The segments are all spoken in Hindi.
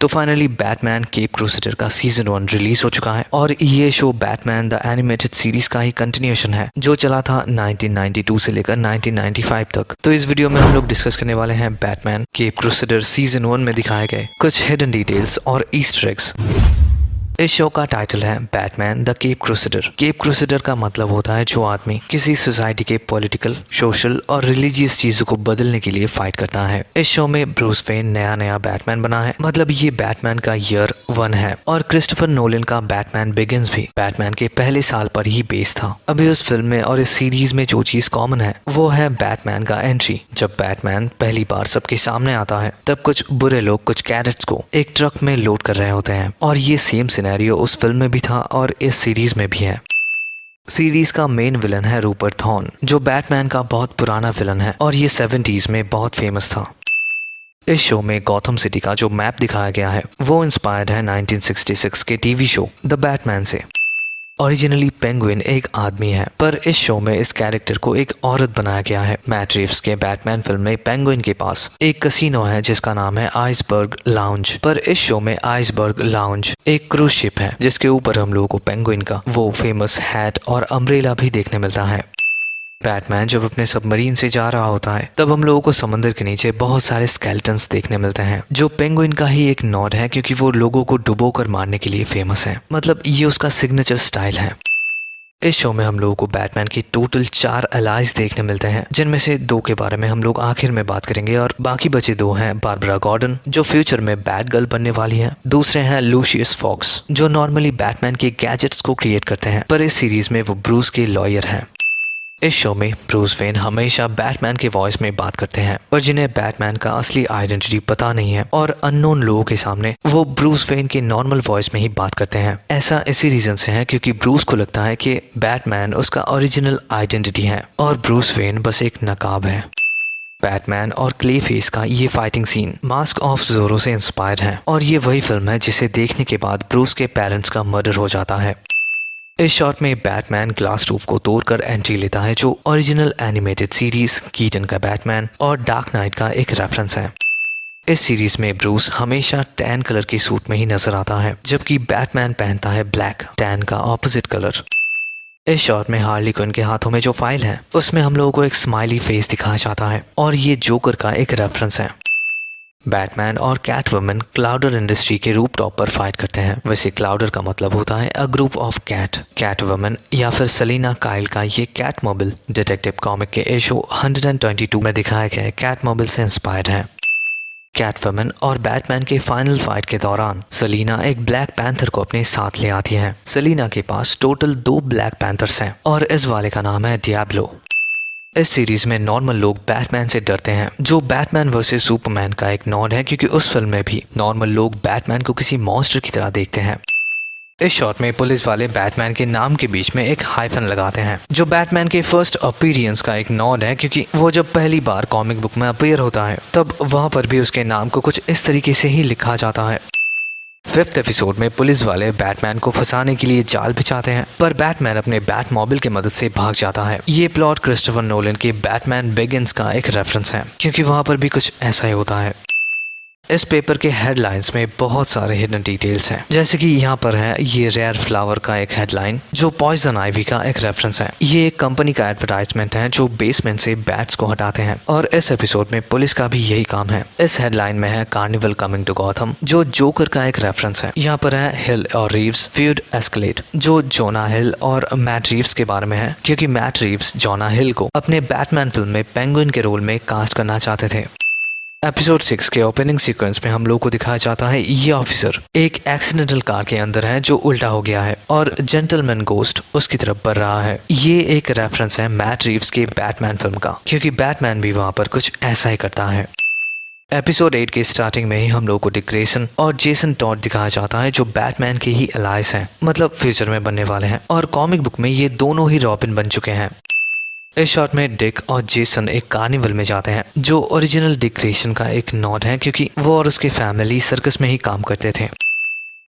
तो फाइनली बैटमैन केप क्रूसेडर का सीजन 1 रिलीज हो चुका है और ये show Batman the animated series का ही कंटिन्यूएशन है जो चला था 1992 से लेकर 1995 तक। तो इस वीडियो में हम लोग डिस्कस करने वाले हैं बैटमैन केप क्रूसेडर सीजन 1 में दिखाए गए कुछ हिडन डिटेल्स और ईस्टर एग्स। इस शो का टाइटल है Batman the Cape Crusader. Cape Crusader का मतलब होता है जो आदमी किसी सोसाइटी के पॉलिटिकल, सोशल और रिलीजियस चीजों को बदलने के लिए फाइट करता है। इस शो में ब्रूस वेन नया बैटमैन बना है, मतलब ये बैटमैन का ईयर 1 है और क्रिस्टोफर नोलन का बैटमैन बिगिंस भी बैटमैन के पहले साल पर ही बेस्ड था। अभी उस फिल्म में और इस सीरीज में जो चीज कॉमन है वो है बैटमैन का एंट्री। जब बैटमैन पहली बार सबके सामने आता है तब कुछ बुरे लोग कुछ कैरेट्स को एक ट्रक में लोड कर रहे होते हैं और ये सेम सिनेरियो उस फिल्म में भी था और इस सीरीज में भी है। सीरीज का मेन विलन है रूपर्ट थॉर्न जो बैटमैन का बहुत पुराना विलन है और ये 70s में बहुत फेमस था। इस शो में गॉथम सिटी का जो मैप दिखाया गया है वो इंस्पायर्ड है 1966 के टीवी शो द बैटमैन से। ओरिजिनली पेंगुइन एक आदमी है पर इस शो में इस कैरेक्टर को एक औरत बनाया गया है। मैट रिव्स के बैटमैन फिल्म में पेंगुइन के पास एक कसिनो है जिसका नाम है आइसबर्ग लाउंज, पर इस शो में आइसबर्ग लाउंज एक क्रूज शिप है जिसके ऊपर हम लोगों को पेंगुइन का वो फेमस हैट और अम्ब्रेला भी देखने मिलता है। बैटमैन जब अपने सबमरीन से जा रहा होता है तब हम लोगों को समंदर के नीचे बहुत सारे स्केलेटन्स देखने मिलते हैं जो पेंगुइन का ही एक नॉड है क्योंकि वो लोगों को डुबो कर मारने के लिए फेमस है, मतलब ये उसका सिग्नेचर स्टाइल है। इस शो में हम लोगों को बैटमैन की टोटल 4 एलाइज देखने मिलते हैं जिनमें से 2 के बारे में हम लोग आखिर में बात करेंगे और बाकी बचे 2 हैं बारबरा गॉर्डन जो फ्यूचर में बैट गर्ल बनने वाली है, दूसरे हैं लूशियस फॉक्स जो नॉर्मली बैटमैन के गैजेट्स को क्रिएट करते हैं पर इस सीरीज में वो ब्रूस के लॉयर हैं। इस शो में ब्रूस वेन हमेशा बैटमैन के वॉइस में बात करते हैं पर जिन्हें बैटमैन का असली आइडेंटिटी पता नहीं है और अननोन लोगों के सामने वो ब्रूस वेन के नॉर्मल वॉइस में ही बात करते हैं। ऐसा इसी रीजन से है क्योंकि ब्रूस को लगता है कि बैटमैन उसका ओरिजिनल आइडेंटिटी है और ब्रूस वेन बस एक नकाब है। बैटमैन और क्ले फेस का ये फाइटिंग सीन मास्क ऑफ जोरो से इंस्पायर्ड है और ये वही फिल्म है जिसे देखने के बाद ब्रूस के पेरेंट्स का मर्डर हो जाता है। इस शॉट में बैटमैन ग्लास रूफ को तोड़कर एंट्री लेता है जो ओरिजिनल एनिमेटेड सीरीज कीटन का बैटमैन और डार्क नाइट का एक रेफरेंस है। इस सीरीज में ब्रूस हमेशा टैन कलर के सूट में ही नजर आता है जबकि बैटमैन पहनता है ब्लैक, टैन का ऑपोजिट कलर। इस शॉट में हार्ली क्विन के हाथों में जो फाइल है उसमें हम लोगों को एक स्माइली फेस दिखाया जाता है और ये जोकर का एक रेफरेंस है। बैटमैन और कैटवुमन क्लाउडर इंडस्ट्री के रूफटॉप पर फाइट करते हैं। वैसे क्लाउडर का मतलब होता है अ ग्रुप ऑफ कैट। कैटवुमन या फिर सेलिना काइल का ये कैटमोबिल डिटेक्टिव कॉमिक के इशू 122 में दिखाया गया कैटमोबिल से इंस्पायर्ड है। कैटवुमन और बैटमैन के फाइनल फाइट के दौरान सेलिना एक ब्लैक पैंथर को अपने साथ ले आती है। सेलिना के पास टोटल 2 ब्लैक पैंथर्स हैं और इस वाले का नाम है डियाब्लो। इस सीरीज में नॉर्मल लोग बैटमैन से डरते हैं जो बैटमैन वर्सेस सुपरमैन का एक नॉड है क्योंकि उस फिल्म में भी नॉर्मल लोग बैटमैन को किसी मॉन्स्टर की तरह देखते हैं। इस शॉट में पुलिस वाले बैटमैन के नाम के बीच में एक हाइफन लगाते हैं जो बैटमैन के फर्स्ट अपीयरेंस का एक नॉड है क्योंकि वो जब पहली बार कॉमिक बुक में अपीयर होता है तब वहां पर भी उसके नाम को कुछ इस तरीके से ही लिखा जाता है। 5th एपिसोड में पुलिस वाले बैटमैन को फंसाने के लिए जाल बिछाते हैं पर बैटमैन अपने बैटमोबिल की मदद से भाग जाता है। ये प्लॉट क्रिस्टोफर नोलन के बैटमैन बिगिंस का एक रेफरेंस है क्योंकि वहां पर भी कुछ ऐसा ही होता है। इस पेपर के हेडलाइंस में बहुत सारे हिडन डिटेल्स हैं जैसे कि यहाँ पर है ये रेयर फ्लावर का एक हेडलाइन जो पॉइजन आइवी का एक रेफरेंस है। ये एक कंपनी का एडवर्टाइजमेंट है जो बेसमेंट से बैट्स को हटाते हैं और इस एपिसोड में पुलिस का भी यही काम है। इस हेडलाइन में है कार्निवल कमिंग टू गॉथम जो जोकर का एक रेफरेंस है। यहाँ पर है हिल और रीव्स फ्यूड एस्केलेट जो जोना हिल और मैट रीव्स के बारे में है क्योंकि मैट रीव्स जोना हिल को अपने बैटमैन फिल्म में पेंगुइन के रोल में कास्ट करना चाहते थे। एपिसोड 6 के ओपनिंग सीक्वेंस में हम लोग को दिखाया जाता है ये ऑफिसर एक एक्सीडेंटल कार के अंदर है जो उल्टा हो गया है और जेंटलमैन गोस्ट उसकी तरफ बढ़ रहा है। ये एक रेफरेंस है मैट रीव्स के बैटमैन फिल्म का क्योंकि बैटमैन भी वहां पर कुछ ऐसा ही करता है। एपिसोड 8 के स्टार्टिंग में ही हम लोग को डिक ग्रेसन और जेसन टॉड दिखाया जाता है जो बैटमैन के ही एलाइज हैं, मतलब फ्यूचर में बनने वाले हैं और कॉमिक बुक में ये दोनों ही रॉबिन बन चुके हैं। इस शॉट में डिक और जेसन एक कार्निवल में जाते हैं जो ओरिजिनल डिक ग्रेसन का एक नॉड है क्योंकि वो और उसके फैमिली सर्कस में ही काम करते थे।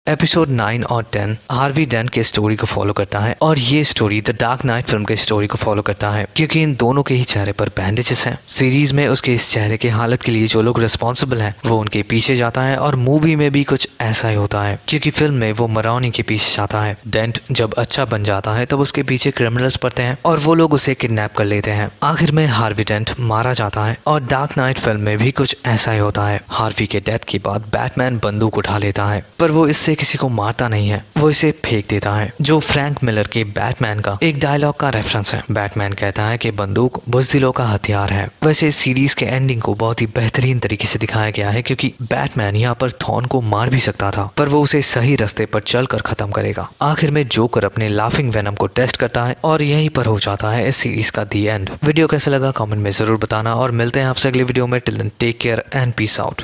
एपिसोड 9 और 10 हार्वी डेंट के स्टोरी को फॉलो करता है और ये story the dark night film के स्टोरी को फॉलो करता है क्योंकि इन दोनों के ही चेहरे पर बैंडेजेस हैं। सीरीज में उसके इस चेहरे की हालत के लिए जो लोग रिस्पॉन्सिबल हैं वो उनके पीछे जाता है और मूवी में भी कुछ ऐसा ही होता है क्योंकि फिल्म में वो मरानी के पीछे जाता है। डेंट जब अच्छा बन जाता है तब उसके पीछे क्रिमिनल्स पड़ते हैं और वो लोग उसे किडनैप कर लेते हैं। आखिर में हार्वी डेंट मारा जाता है और डार्क नाइट फिल्म में भी कुछ ऐसा ही होता है। हार्वी के डेथ के बाद बैटमैन बंदूक उठा लेता है पर वो इससे किसी को मारता नहीं है, वो इसे फेंक देता है जो फ्रैंक मिलर के बैटमैन का एक डायलॉग का रेफरेंस है। बैटमैन कहता है कि बंदूक बुज़दिलों का हथियार है। वैसे सीरीज के एंडिंग को बहुत ही बेहतरीन तरीके से दिखाया गया है क्योंकि बैटमैन यहाँ पर थॉर्न को मार भी सकता था पर वो उसे सही रास्ते पर चलकर खत्म करेगा। आखिर में जोकर अपने लाफिंग वेनम को टेस्ट करता है और यहीं पर हो जाता है इस सीरीज का दी एंड। वीडियो कैसा लगा कमेंट में जरूर बताना और मिलते हैं आपसे अगली वीडियो में। Till then take care and peace out.